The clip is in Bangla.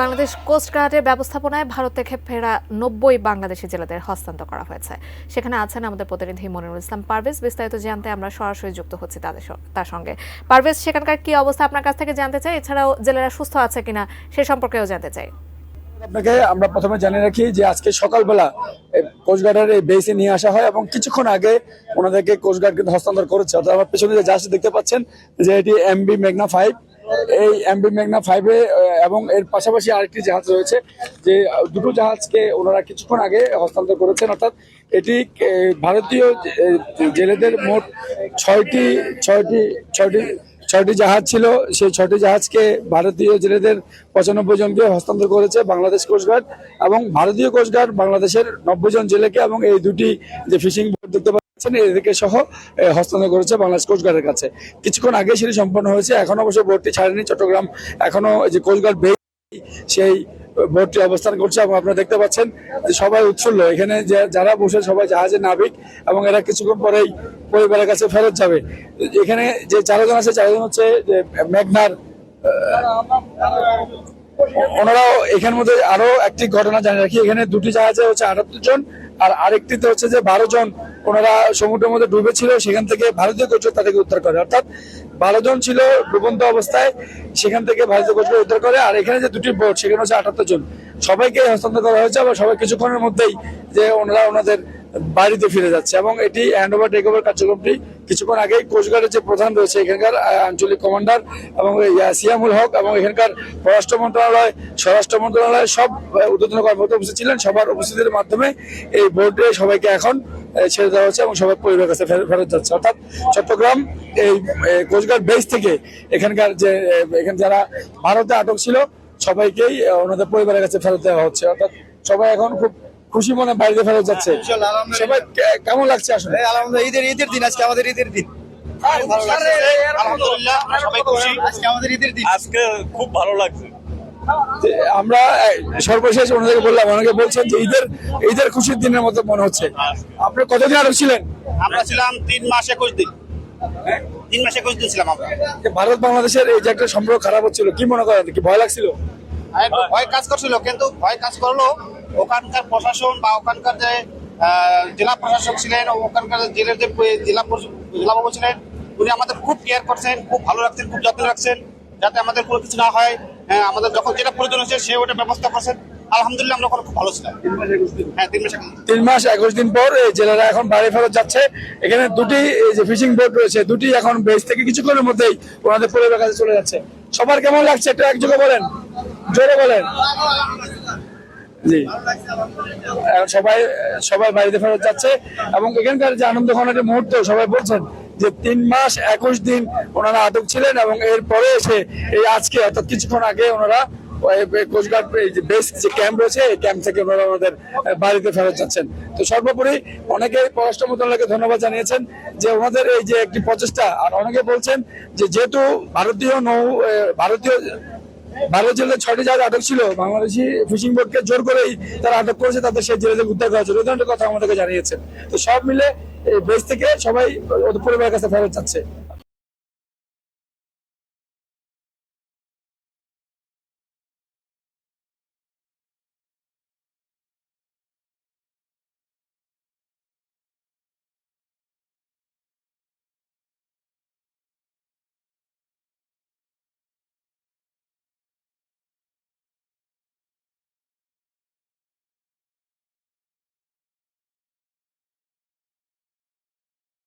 বাংলাদেশ কোস্টগার্ডের ব্যবস্থাপনায় ভারত থেকে ফেরা ৯০ বাংলাদেশি জেলেদের হস্তান্তর করা হয়েছে। সেখানে আছেন আমাদের প্রতিনিধি মনিরুল ইসলাম পারভেজ। বিস্তারিত জানতে আমরা সরাসরি যুক্ত হচ্ছি তার সঙ্গে। পারভেজ, সেখানকার কি অবস্থা আপনার কাছ থেকে জানতে চাই, এছাড়াও জেলেরা সুস্থ আছে কিনা সে সম্পর্কেও জানতে চাই। আপনাকে আমরা প্রথমে জানিয়ে রাখি যে আজকে সকালবেলা কোস্টগার্ডের এই বেসে নিয়ে আসা হয় এবং কিছুক্ষণ আগে ওনাদেরকে কোস্টগার্ড কিন্তু হস্তান্তর করেছে। অর্থাৎ আমার পেছনে যে জাহাজ দেখতে পাচ্ছেন যে এটি এমবি মেঘনা 5, এই এমবি মেঘনা 5 এবং এর পাশাপাশি আরেকটি জাহাজ রয়েছে, যে দুটো জাহাজকে ওনারা কিছুক্ষণ আগে হস্তান্তর করেছেন। অর্থাৎ এটি ভারতীয় জেলেদের মোট ছয়টি জাহাজ ছিল, সেই 6টি জাহাজকে ভারতীয় জেলেদের 95 জনকে হস্তান্তর করেছে বাংলাদেশ কোস্টগার্ড, এবং ভারতীয় কোস্টগার্ড বাংলাদেশের 90 জন জেলেকে এবং এই দুটি যে ফিশিং বোট দেখতে পাচ্ছেন এদেরকে সহ হস্তান্তর করেছে বাংলাদেশ কোস্টগার্ডের কাছে। কিছুক্ষণ আগে সেটি সম্পন্ন হয়েছে। এখনো অবশ্য বোটটি ছাড়েনি চট্টগ্রাম, এখনো যে কোস্টগার্ড বেস সেই বোটটি অবস্থান করছে এবং আপনারা দেখতে পাচ্ছেন যে সবাই উৎফুল্ল। এখানে যারা বসে সবাই জাহাজের নাবিক এবং এরা কিছুক্ষণ পরেই পরিবারের কাছে ফেরত যাবে। এখানে যে 4 জন আছে, 4 জন হচ্ছে যে মেঘনার, ওনারাও এখানের মধ্যে আরো একটি ঘটনা জানিয়ে রাখি, এখানে দুটি জাহাজে হচ্ছে 78 জন আর আরেকটিতে হচ্ছে যে 12 জন ওনারা সমুদ্রের মধ্যে ডুবেছিল, সেখান থেকে ভারতীয় কোস্টগার্ড তাদেরকে উদ্ধার করে। অর্থাৎ 12 জন ছিল ডুবন্ত অবস্থায়, সেখান থেকে ভারতীয় কোস্টগার্ড উদ্ধার করে। আর এখানে যে দুটি বোট সেখানে হচ্ছে 78 জন, সবাইকে হস্তান্তর করা হয়েছে এবং সবাই কিছুক্ষণের মধ্যেই যে ওনারা ওনাদের বাড়িতে ফিরে যাচ্ছে। এবং এটি হ্যান্ড ওভার টেক ওভার কার্যক্রমটি কিছুক্ষণ আগেই কোস্টগার্ডের যে প্রধান রয়েছে এখানকার আঞ্চলিক কমান্ডার এবং সিয়ামুল হক এবং এখানকার পররাষ্ট্র মন্ত্রণালয়, স্বরাষ্ট্র মন্ত্রণালয় সব ঊর্ধ্বতন কর্মকর্তা উপস্থিত ছিলেন। সবার উপস্থিতির মাধ্যমে এই বোর্ডে সবাইকে এখন ছেড়ে দেওয়া হচ্ছে এবং সবাই পরিবারের কাছে ফেরত যাচ্ছে। অর্থাৎ চট্টগ্রাম এই কোস্টগার্ড বেস থেকে এখানকার যে এখানে যারা ভারতে আটক ছিল সবাইকেই ওনাদের পরিবারের কাছে ফেরত দেওয়া হচ্ছে। অর্থাৎ সবাই এখন খুব খুশি মনে বাড়িতে ফেরত যাচ্ছে। সবাই কেমন লাগছে আসলে? আলহামদুলিল্লাহ, ঈদের দিন আজকে, আমাদের ঈদের দিন। আলহামদুলিল্লাহ, সবাই খুশি। আজকে আমাদের ঈদের দিন, আজকে খুব ভালো লাগছে। আমরা সর্বশেষ ওনাদেরকে বললাম, অনেকে বলছেন যে ঈদের খুশির দিনের মতো মনে হচ্ছে। আপনি কতদিন আটক ছিলেন? আমরা ছিলাম 3 মাস 21 দিন। 3 মাস 21 দিন ছিলাম আমরা। ভারত বাংলাদেশের এই যে একটা সম্পর্ক খারাপ হচ্ছিল, কি মনে করেন, কি ভয় লাগছিল? ভয় কাজ করছিল, কিন্তু ভয় কাজ করলো ওখানকার প্রশাসন বা ওখানকার যে জেলা প্রশাসক ছিলেন, ওখানকার জেলের যে জেলাবাবু ছিলেন, উনি আমাদের খুব কেয়ার করছেন, খুব ভালো রাখছেন, খুব যত্ন রাখছেন যাতে আমাদের কোনো কিছু না হয়। আমাদের যখন যেটা প্রয়োজন হচ্ছে সে ওটা ব্যবস্থা করছেন। আলহামদুলিল্লাহ, আমরা খুব ভালো ছিলাম। হ্যাঁ, 3 মাস 21 দিন পর এই জেলেরা এখন বাড়ি ফেরত যাচ্ছে। এখানে দুটি যে ফিশিং বোট রয়েছে, দুটি এখন বেস থেকে কিছুক্ষণের মধ্যেই ওনাদের পরিবারের কাছে চলে যাচ্ছে। সবার কেমন লাগছে একটু একযোগে বলেন, জোরে বলেন। জি, সবাই বাড়িতে ফেরত যাচ্ছে এবং এখানকার যে আনন্দ ঘনের মুহূর্ত, সবাই বলছেন যে 3 মাস 21 দিন ওনারা আটক ছিলেন এবং এরপরে এসে এই আজকে অর্থাৎ কিছুক্ষণ আগে ওনারা কোস্টগার্ড বেস যে ক্যাম্প রয়েছে এই ক্যাম্প থেকে ওনারা ওনাদের বাড়িতে ফেরত যাচ্ছেন। তো সর্বোপরি অনেকে পররাষ্ট্র মন্ত্রণালয়কে ধন্যবাদ জানিয়েছেন যে ওনাদের এই যে একটি প্রচেষ্টা। আর অনেকে বলছেন যে যেহেতু ভারত জেলে 6টি জাহাজ আটক ছিল, বাংলাদেশি ফিশিং বোটকে জোর করেই তারা আটক করেছে, তাদের সেই জেলেদের উদ্ধার করা হয়েছে। এই ধরনের কথা আমাদেরকে জানিয়েছেন। তো সব মিলে এই বেস থেকে সবাই ওদের পরিবারের কাছে ফেরত যাচ্ছে।